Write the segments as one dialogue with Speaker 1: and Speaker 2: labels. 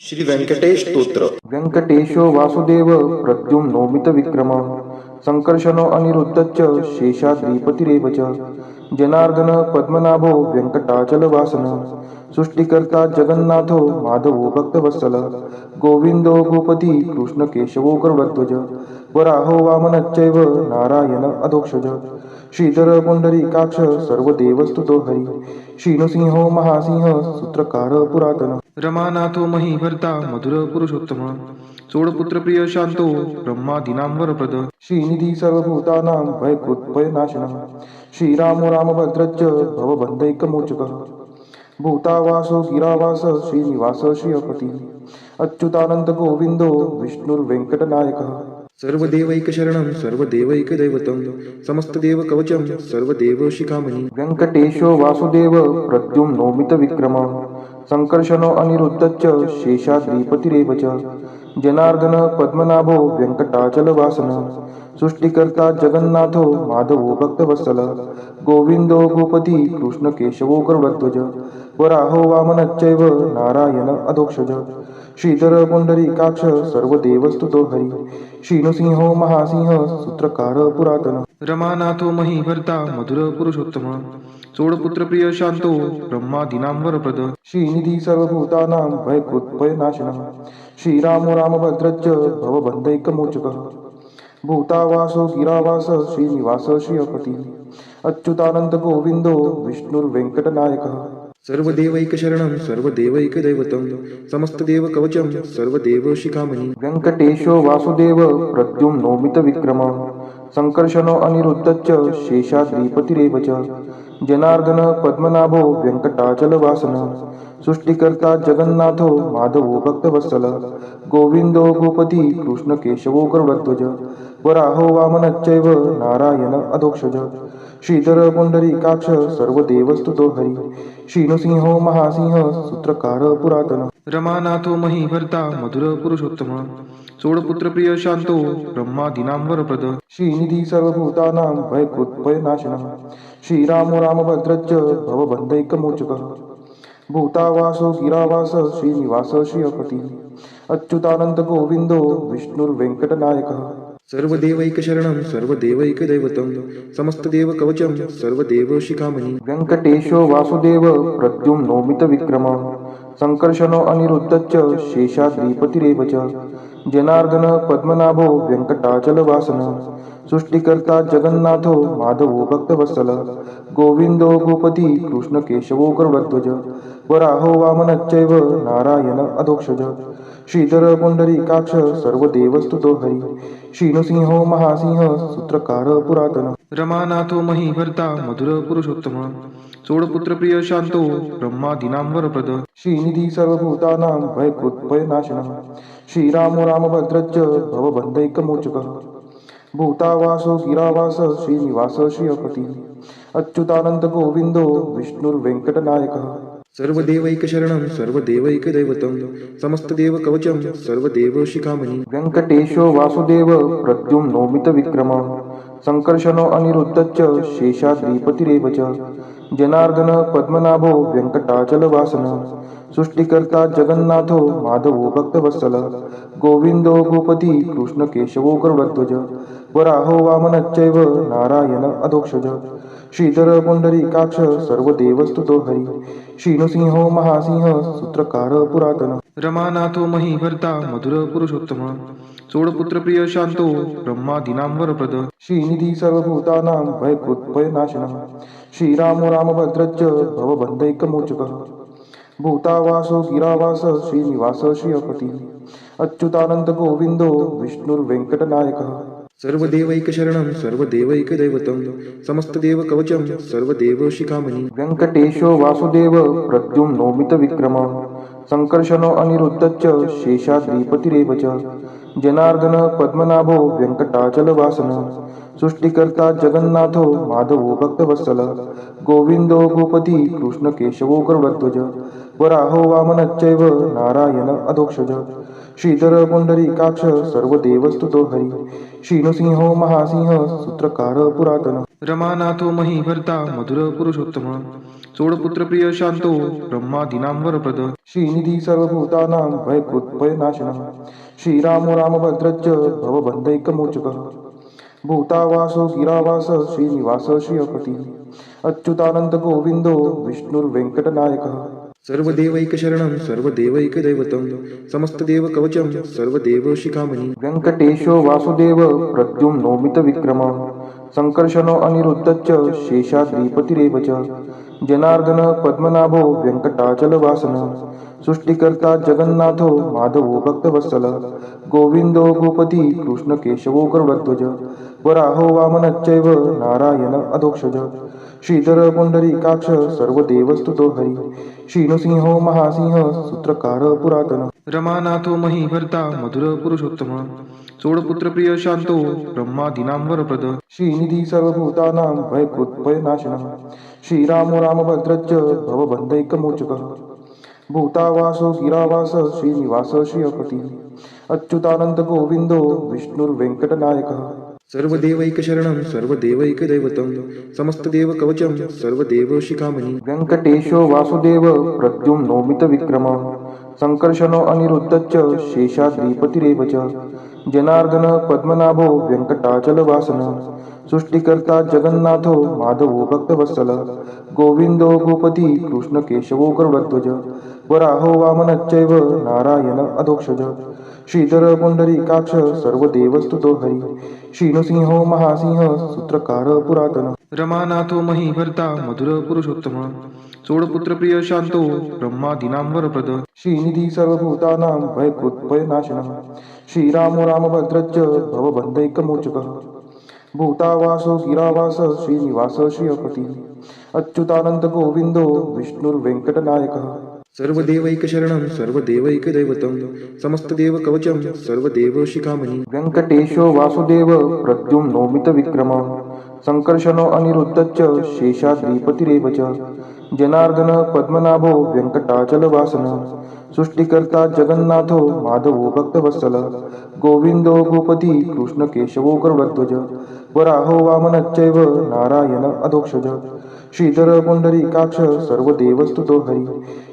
Speaker 1: श्री व्यंकटेश स्तोत्र.
Speaker 2: व्यंकटेशो वासुदेव प्रद्युम्नोमित विक्रम संकर्षणो अनिरुद्धश्च शेषाद्रिपतिरेव च जनार्दन पद्मनाभो व्यंकटाचलवासन सृष्टिकर्ता जगन्नाथो माधवो भक्तवत्सल गोविंदो गोपति कृष्णकेशवो गरुडध्वज वराहो वामनश्चैव नारायण अधोक्षज श्रीधर पुंडरीकाक्ष सर्वदेवस्तुतो हरि श्रीनृसिंहो महासिंह सूत्रकार पुरातन रमानाथो महीभर्ता मधुर पुरुषोत्तम सोडपुत्र प्रिय शांतो ब्रह्मादीनां वरप्रद श्रीनिधी सर्वभूतानां भयकृत्भयनाशनः श्रीरामो रामभद्रश्च भवबन्धैकमोचकः भूतावासो गिरावास श्रीनिवास श्रियपति अच्युतानंद गोविंदो विष्णुर्वेंकटनायकः सर्वदेवैकशरणं सर्वदेवैकदैवतं समस्तदेवकवचं सर्वदेवशिखामणि व्यंकटेशो वासुदेव प्रद्युम्नोमित विक्रम संकर्षणो अनिरुद्धश्च शेषाद्रिपतिरेव च जनार्दन पद्मनाभो व्यंकटाचलवासन सृष्टिकर्ता जगन्नाथो माधवो भक्तवत्सल गोविंदो गोपति कृष्णकेशवो गरुडध्वज वराहो वामनश्चैव नारायण अधोक्षज श्रीधर पुंडरीकाक्ष सर्वदेवस्तुतो हरि श्रीनृसिंहो महासिंह सूत्रकार पुरातन रमानाथो महीभर्ता मधुर पुरुषोत्तम सोडपुत्र प्रिय शांतो ब्रह्मादीनां वरप्रद श्रीनिधी सर्वभूतानां भयकृत्भयनाशनः श्रीरामो रामभद्रश्च भवबन्धैकमोचकः भूतावासो गिरावास श्रीनिवास श्रियपति अच्युतानंद गोविंदो विष्णुर्वेंकटनायकः सर्वदेवैकशरणं सर्वदेवैकदैवतं समस्तदेवकवचं सर्वदेवशिखामणि व्यंकटेशो वासुदेव प्रद्युम्नोमित विक्रम संकर्षणो अनिरुद्धश्च शेषाद्रिपतिरेव च जनार्दन पद्मनाभो व्यंकटाचलवासन सृष्टिकर्ता जगन्नाथो माधवो भक्तवत्सल गोविंदो गोपति कृष्णकेशवो गरुडध्वज वराहो वामनश्चैव नारायण अधोक्षज श्रीधर पुंडरीकाक्ष सर्वदेवस्तुतो हरि श्रीनृसिंहो महासिंह सूत्रकार पुरातन रमानाथो महीभर्ता मधुर पुरुषोत्तम सोडपुत्र प्रिय शांतो ब्रह्मादीनां वरप्रद श्रीनिधी सर्वभूतानां भयकृत्भयनाशनः श्रीरामो रामभद्रश्च भवबन्धैकमोचकः भूतावासो गिरावास श्रीनिवास श्रियपति अच्युतानंद गोविंदो विष्णुर्वेंकटनायकः सर्वदेवैकशरणं सर्वदेवैकदैवतं समस्तदेवकवचं सर्वदेवशिखामणि व्यंकटेशो वासुदेव प्रद्युम्नोमित विक्रम संकर्षणो अनिरुद्धश्च शेषाद्रिपतिरेव च जनार्दन पद्मनाभो व्यंकटाचलवासन सृष्टिकर्ता जगन्नाथो माधवो भक्तवत्सल गोविंदो गोपति कृष्णकेशवो गरुडध्वज वराहो वामनश्चैव नारायण अधोक्षज श्रीधर पुंडरीकाक्ष सर्वदेवस्तुतो हरि श्रीनृसिंहो महासिंह सूत्रकार पुरातन रमानाथो महीभर्ता मधुर पुरुषोत्तम सोडपुत्र प्रिय शांतो ब्रह्मादीनां वरप्रद श्रीनिधी सर्वभूतानां भयकृत्भयनाशनः श्रीरामो रामभद्रश्च भवबन्धैकमोचकः भूतावासो गिरावास श्रीनिवास श्रियपति अच्युतानंद गोविंदो विष्णुर्वेंकटनायकः सर्वदेवैकशरणं सर्वदेवैकदैवतं समस्तदेवकवचं सर्वदेवशिखामणि व्यंकटेशो वासुदेव प्रद्युम्नोमित विक्रम संकर्षणो अनिरुद्धश्च शेषाद्रिपतिरेव च जनार्दन पद्मनाभो व्यंकटाचलवासन सृष्टिकर्ता जगन्नाथो माधवो भक्तवत्सल गोविंदो गोपति कृष्णकेशवो गरुडध्वज वराहो वामनश्चैव नारायण अधोक्षज श्रीधर पुंडरीकाक्ष सर्वदेवस्तुतो हरि श्रीनृसिंहो महासिंह सूत्रकार पुरातन रमानाथो महीभर्ता मधुर पुरुषोत्तम सोडपुत्र प्रिय शांतो ब्रह्मादीनां वरप्रद श्रीनिधी सर्वभूतानां भयकृत्भयनाशनः श्रीरामो रामभद्रश्च भवबन्धैकमोचकः भूतावासो गिरावास श्रीनिवास श्रियपति अच्युतानंद गोविंदो विष्णुर्वेंकटनायकः सर्वदेवैकशरणं सर्वदेवैकदैवतं समस्तदेवकवचं सर्वदेवशिखामणि व्यंकटेशो वासुदेव प्रद्युम्नोमित विक्रम संकर्षणो अनिरुद्धश्च शेषाद्रिपतिरेव च जनार्दन पद्मनाभो व्यंकटाचलवासन सृष्टिकर्ता जगन्नाथो माधवो भक्तवत्सल गोविंदो गोपति कृष्णकेशवो गरुडध्वज वराहो वामनश्चैव नारायण अधोक्षज श्रीधर पुंडरीकाक्ष सर्व देवस्तुतो हरी श्रीनुसिंहो महासिंह सूत्रकार पुरातन रमानाथो महीभर्ता मधुर पुरुषोत्तम चोडपुत्र प्रिय शांतो ब्रह्मादीनां वरप्रद श्रीनिधी सर्वभूतानां भयकृत्भयनाशनः श्रीरामो रामभद्रश्च भवबन्धैकमोचकः भूतावासो गिरावास श्रीनिवास श्रियपती अच्युतानंद गोविंदो विष्णुर्वेंकटनायकः सर्वदेवैकशरणं सर्वदेवैकदैवतं समस्तदेवकवचं सर्वदेवशिखामणि वेंकटेशो वासुदेव प्रद्युम्नोमितविक्रमः संकर्षणो अनिरुद्धश्च शेषाद्रिपतिरेव च जनार्दन पद्मनाभो वेंकटाचलवासनः सृष्टिकर्ता जगन्नाथो माधवो भक्तवत्सल गोविंदो गोपती कृष्णकेशवो गरुडध्वज वराहो वामनश्चैव नारायण अधोक्षज श्रीधर पुंडरीकाक्ष सर्वदेवस्तुतो हरी श्रीनुसिंहो महासिंह सूत्रकार पुरातन रमानाथो महीभर्ता मधुर पुरुषोत्तम चोडपुत्र प्रिय शांतो ब्रह्मादीनां वरप्रद श्रीनिधी सर्वभूतानां भयकृत्भयनाशनः श्रीरामो रामभद्रश्च भवबन्धैकमोचकः भूतावासो गिरावास श्रीनिवास श्रियपती अच्युतानंद गोविंदो विष्णुर्वेंकटनायकः सर्वदेवैकशरणं सर्वदेवैकदैवतं समस्तदेवकवचं सर्वदेवशिखामणि वेंकटेशो वासुदेव प्रद्युम्नोमितविक्रमः संकर्षणो अनिरुद्धश्च शेषाद्रिपतिरेव च जनार्दन पद्मनाभो वेंकटाचलवासनः सृष्टिकर्ता जगन्नाथो माधवो भक्तवत्सल गोविंदो गोपती कृष्णकेशवो गरुडध्वज वराहो वामनश्चैव नारायण अधोक्षज श्रीधर पुंडरीकाक्ष सर्वदेवस्तुतो हरी श्रीनुसिंहो महासिंह सूत्रकार पुरातन रमानाथो महीभर्ता मधुर पुरुषोत्तम चोडपुत्र प्रिय शांतो ब्रह्मादीनां वरप्रद श्रीनिधी सर्वभूतानां भयकृत्भयनाशनः श्रीरामो रामभद्रश्च भवबन्धैकमोचकः भूतावासो गिरावास श्रीनिवास श्रियपती अच्युतानंद गोविंदो विष्णुर्वेंकटनायकः सर्वदेवैकशरणं सर्वदेवैकदैवतं समस्तदेवकवचं सर्वदेवशिखामणि वेंकटेशो वासुदेव प्रद्युम्नोमितविक्रमः संकर्षणो अनिरुद्धश्च शेषाद्रिपतिरेव च जनार्दन पद्मनाभो वेंकटाचलवासनः सृष्टिकर्ता जगन्नाथो माधवो भक्तवत्सल गोविंदो गोपती कृष्णकेशवो गरुडध्वज वराहो वामनश्चैव नारायण अधोक्षज श्रीधर पुंडरीकाक्ष सर्वदेवस्तुतो हरी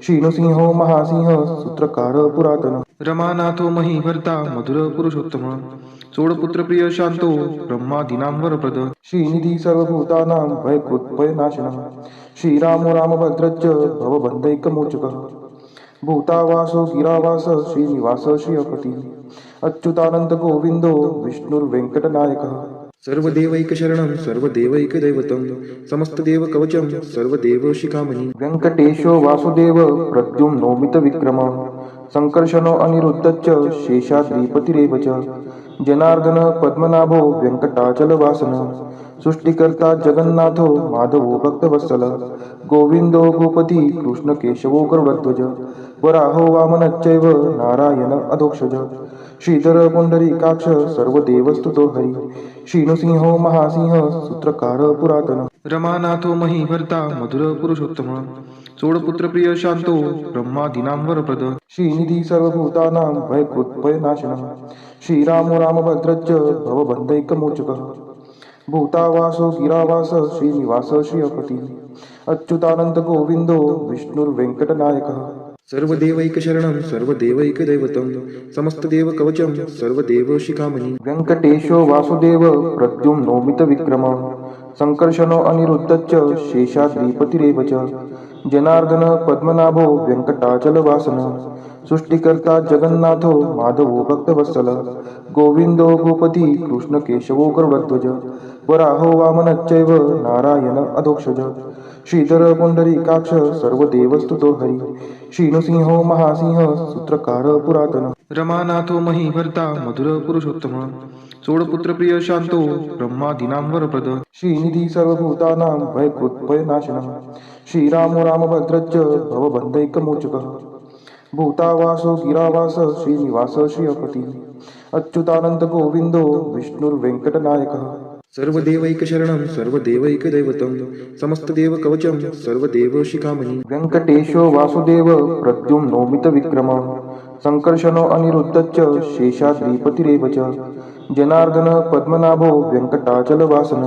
Speaker 2: श्रीनुसिंहो महासिंह सूत्रकार पुरातन रमानाथो महीभर्ता मधुर पुरुषोत्तम चोडपुत्र प्रिय शांतो ब्रह्मादीनां वरप्रद श्रीनिधी सर्वभूतानां भयकृत्भयनाशनः श्रीरामो रामभद्रश्च भवबन्धैकमोचकः भूतावासो गिरावास श्रीनिवास श्रियपती अच्युतानंद गोविंदो विष्णुर्वेंकटनायकः सर्वदेवैकशरणं सर्वदेवैकदैवतं समस्तदेवकवचं सर्वदेवशिखामणि वेंकटेशो वासुदेव प्रद्युम्नोमितविक्रमः संकर्षणो अनिरुद्धश्च शेषाद्रिपतिरेव च जनार्दन पद्मनाभो वेंकटाचलवासनः सृष्टिकर्ता जगन्नाथो माधवो भक्तवत्सल गोविंदो गोपती कृष्णकेशवो गरुडध्वज वराहो वामनश्चैव नारायण अधोक्षज श्रीधर पुंडरीकाक्ष सर्वदेवस्तुतो हरी श्रीनुसिंहो महासिंह सूत्रकार पुरातन रमानाथो महीभर्ता मधुर पुरुषोत्तम चोडपुत्र प्रिय शांतो ब्रह्मादीनां वरप्रद श्रीनिधी सर्वभूतानां भयकृत्भयनाशनः श्रीरामो रामभद्रश्च भवबन्धैकमोचकः भूतावासो गिरावास श्रीनिवास श्रियपती अच्युतानंद गोविंदो विष्णुर्वेंकटनायकः सर्वदेवैकशरणं सर्वदेवैकदैवतं समस्तदेवकवचं सर्वदेवशिखामणि वेंकटेशो वासुदेव प्रद्युम्नोमितविक्रमः संकर्षणो अनिरुद्धश्च शेषाद्रिपतिरेव च जनार्दन पद्मनाभो वेंकटाचलवासनः सृष्टिकर्ता जगन्नाथो माधवो भक्तवत्सल गोविंदो गोपती कृष्णकेशवो गरुडध्वज वराहो वामनश्चैव नारायण अधोक्षज श्रीधर पुंडरीकाक्ष सर्वदेवस्तुतो हरी श्रीनुसिंहो महासिंह सूत्रकार पुरातन रमानाथो महीभर्ता मधुर पुरुषोत्तम चोडपुत्र प्रिय शांतो ब्रह्मादीनां वरप्रद श्रीनिधी सर्वभूतानां भयकृत्भयनाशनः श्रीरामो रामभद्रश्च भवबन्धैकमोचकः भूतावासो गिरावास श्रीनिवास श्रियपती अच्युतानंद गोविंदो विष्णुर्वेंकटनायकः सर्वदेवैकशरणं सर्वदेवैकदैवतं समस्तदेवकवचं सर्वदेवशिखामणि वेंकटेशो वासुदेव प्रद्युम्नोमितविक्रमः संकर्षणो अनिरुद्धश्च शेषाद्रिपतिरेव च जनार्दन पद्मनाभो वेङ्कटाचलवासन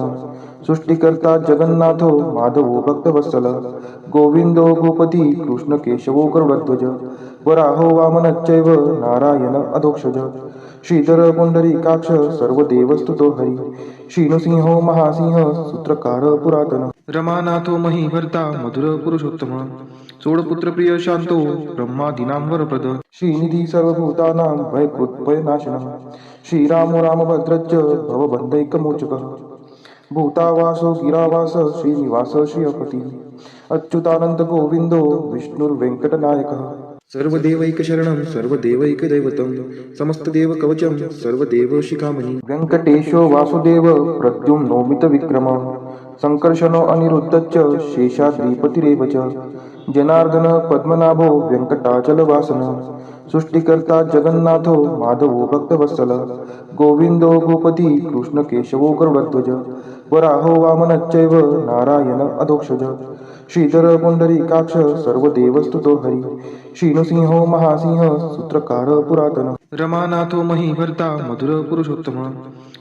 Speaker 2: सृष्टिकर्ता जगन्नाथो माधवो भक्तवत्सल गोविन्दो गोपती कृष्णकेशवो गरुडध्वज वराहो वामनश्चैव नारायण अधोक्षज श्रीधर पुंडरीकाक्ष सर्वदेवस्तुतो हरि श्रीनृसिंहो महासिंह सूत्रकार पुरातन रमानाथो महीभर्ता मधुर पुरुषोत्तम चोडपुत्र प्रिय शांतो ब्रह्मादीनां वरप्रद श्रीनिधी सर्वभूतानां भयकृत्भयनाशनः श्रीरामो रामभद्रश्च भवबन्धैकमोचकः भूतावासो गिरावास श्रीनिवास श्रियपति अच्युतानंद गोविंदो विष्णुर्वेंकटनायकः सर्वदेवैकशरणं सर्वदेवैकदैवतं समस्तदेवकवचं सर्वदेवशिखामणि वेङ्कटेशो वासुदेव प्रद्युम्नोमितविक्रमः संकर्षणो अनिरुद्धश्च शेषाद्रिपतिरेव च जनार्दन पद्मनाभो वेङ्कटाचलवासन सृष्टिकर्ता जगन्नाथो माधवो भक्तवत्सल गोविन्दो गोपती कृष्णकेशवो गरुडध्वज वराहो वामनश्चैव नारायण अधोक्षज श्रीधर पुंडरीकाक्ष सर्वदेवस्तुतो हरि श्रीनृसिंहो महासिंह सूत्रकार पुरातन रमानाथो महीभर्ता मधुर पुरुषोत्तम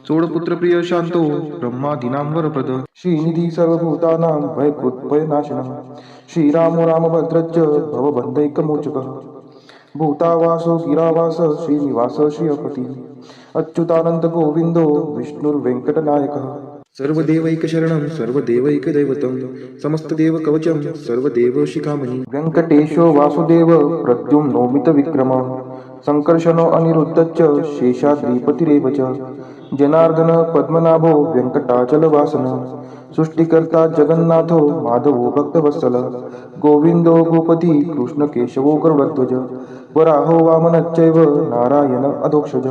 Speaker 2: चोडपुत्र प्रिय शांतो ब्रह्मादीनां वरप्रद श्रीनिधी सर्वभूतानां भयकृत्भयनाशनः श्रीरामो रामभद्रश्च भवबन्धैकमोचकः भूतावासो गिरावास श्रीनिवास श्रियपति अच्युतानंद गोविंदो विष्णुर्वेंकटनायकः सर्वदेवैकशरणं सर्वदेवैकदैवतं समस्तदेवकवचं सर्वदेवशिखामणि वेङ्कटेशो वासुदेव प्रद्युम्नोमितविक्रमः संकर्षणो अनिरुद्धश्च शेषाद्रिपतिरेव च जनार्दन पद्मनाभो वेङ्कटाचलवासन सृष्टिकर्ता जगन्नाथो माधवो भक्तवत्सल गोविन्दो गोपती कृष्णकेशवो गरुडध्वज वराहो वामनश्चैव नारायण अधोक्षज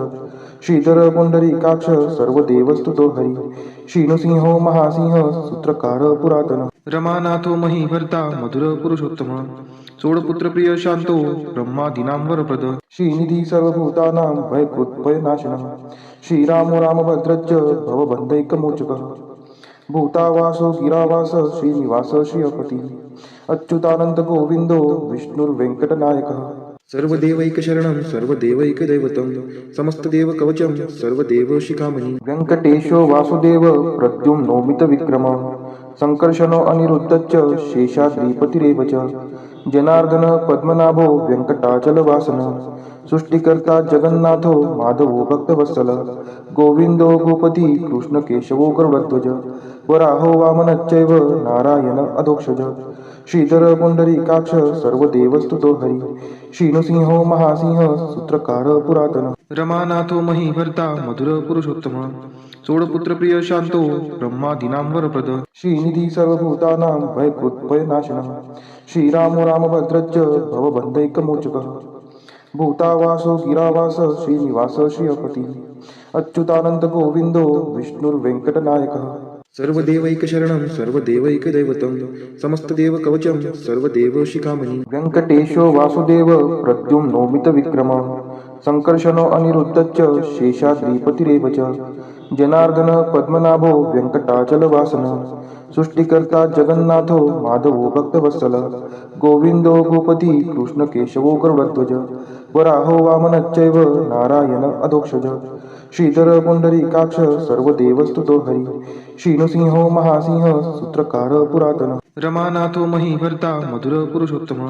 Speaker 2: श्रीधर पुंडरीकाक्ष सर्वदेवस्तुतो हरि श्रीनृसिंहो महासिंह सूत्रकार पुरातन रमानाथो महीभर्ता मधुर पुरुषोत्तम चोडपुत्र प्रिय शांतो ब्रह्मादीनां वरप्रद श्रीनिधी सर्वभूतानां भयकृत्भयनाशनः श्रीरामो रामभद्रश्च भवबन्धैकमोचकः भूतावासो गिरावास श्रीनिवास श्रियपति अच्युतानंद गोविंदो विष्णुर्वेंकटनायकः सर्वदेवैकशरणं सर्वदेवैकदैवतं समस्तदेवकवचं सर्वदेवशिखामणि वेङ्कटेशो वासुदेव प्रद्युम्नोमितविक्रमः संकर्षणो अनिरुद्धश्च शेषाद्रिपतिरेव च जनार्दन पद्मनाभो वेङ्कटाचलवासन सृष्टिकर्ता जगन्नाथो माधवो भक्तवत्सल गोविन्दो गोपती कृष्णकेशवो गरुडध्वज वराहो वामनश्चैव नारायण अधोक्षज श्रीधर पुंडरीकाक्ष सर्वदेवस्तुतो हरि श्रीनृसिंहो महासिंह सूत्रकार पुरातन रमानाथो महीभर्ता मधुर पुरुषोत्तम चोडपुत्र प्रिय शांतो ब्रह्मादीनां वरप्रद श्रीनिधी सर्वभूतानां भयकृत्भयनाशनः श्रीरामो रामभद्रश्च भवबन्धैकमोचकः भूतावासो गिरावास श्रीनिवास श्रियपति अच्युतानंद गोविंदो विष्णुर्वेंकटनायकः सर्वदेवैकशरणं सर्वदेवैकदैवतं समस्तदेवकवचं सर्वदेवशिखामणि वेङ्कटेशो वासुदेव प्रद्युम्नोमितविक्रमः संकर्षणो अनिरुद्धश्च शेषाद्रिपतिरेव च जनार्दन पद्मनाभो वेङ्कटाचलवासन सृष्टिकर्ता जगन्नाथो माधवो भक्तवत्सल गोविन्दो गोपती कृष्णकेशवो गरुडध्वज वराहो वामनश्चैव नारायण अधोक्षज श्रीधर पुंडरीकाक्ष सर्वदेवस्तुतो हरि श्रीनृसिंहो महासिंह सूत्रकार पुरातन रमानाथो महीभर्ता मधुर पुरुषोत्तम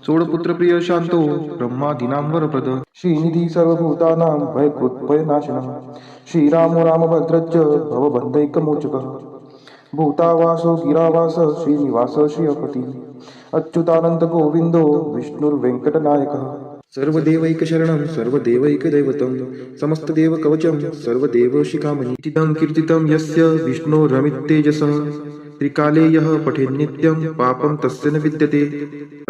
Speaker 2: चोडपुत्र प्रिय शांतो ब्रह्मादीनां वरप्रद श्रीनिधी सर्वभूतानां भयकृत्भयनाशनः श्रीरामो रामभद्रश्च भवबन्धैकमोचकः भूतावासो गिरावास श्रीनिवास श्रियपति अच्युतानंद गोविंदो विष्णुर्वेंकटनायकः सर्वदेवैकशरणं सर्वदेवैकदैवतं समस्तदेवकवचं सर्वदेवशिखामणि इदं कीर्तितं यस्य विष्णोरमिततेजसः त्रिकाले यः पठेन्नित्यं पापं तस्य न विद्यते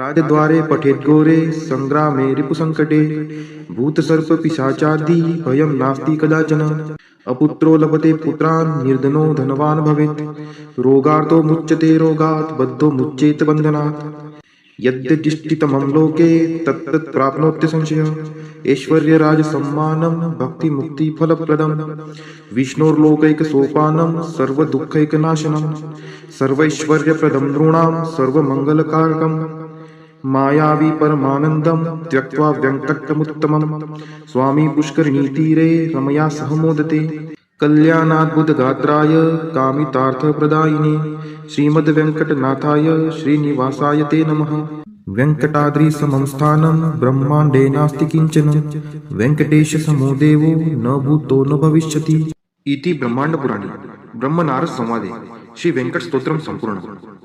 Speaker 2: राजद्वारे पठेद्घोरे संग्रामे रिपुसङ्कटे भूतसर्पपिशाचादि भयं नास्ति कदाचन अपुत्रो लभते पुत्रान् निर्धनो धनवान् भवेत् रोगार्तो मुच्यते रोगात् बद्धो मुच्येत बन्धनात् यद्यदिष्टितमं लोके तत्तत् प्राप्नोत्य संशयः ऐश्वर्यराजसम्मानं भक्तिमुक्तिफलप्रदं विष्णोर्लोकैकसोपानं सर्वदुःखैकनाशनं सर्वैश्वर्यप्रदं नृणां सर्वमङ्गलकारकम् मायावी परमानन्दं त्यक्त्वा व्यङ्कटमुत्तमं स्वामी पुष्करिणीतीरे रमया सह मोदते कल्याणाद्भुतगात्राय कामितार्थप्रदायिने श्रीमद्वेङ्कटनाथाय श्रीनिवासाय ते नमः। वेङ्कटाद्रिसमं स्थानं ब्रह्माण्डे नास्ति किञ्चन वेङ्कटेशसमो देवो न भूतो न भविष्यति इति ब्रह्माण्डपुराणे ब्रह्मनारद संवादे श्री वेंकट स्तोत्रम संपूर्ण।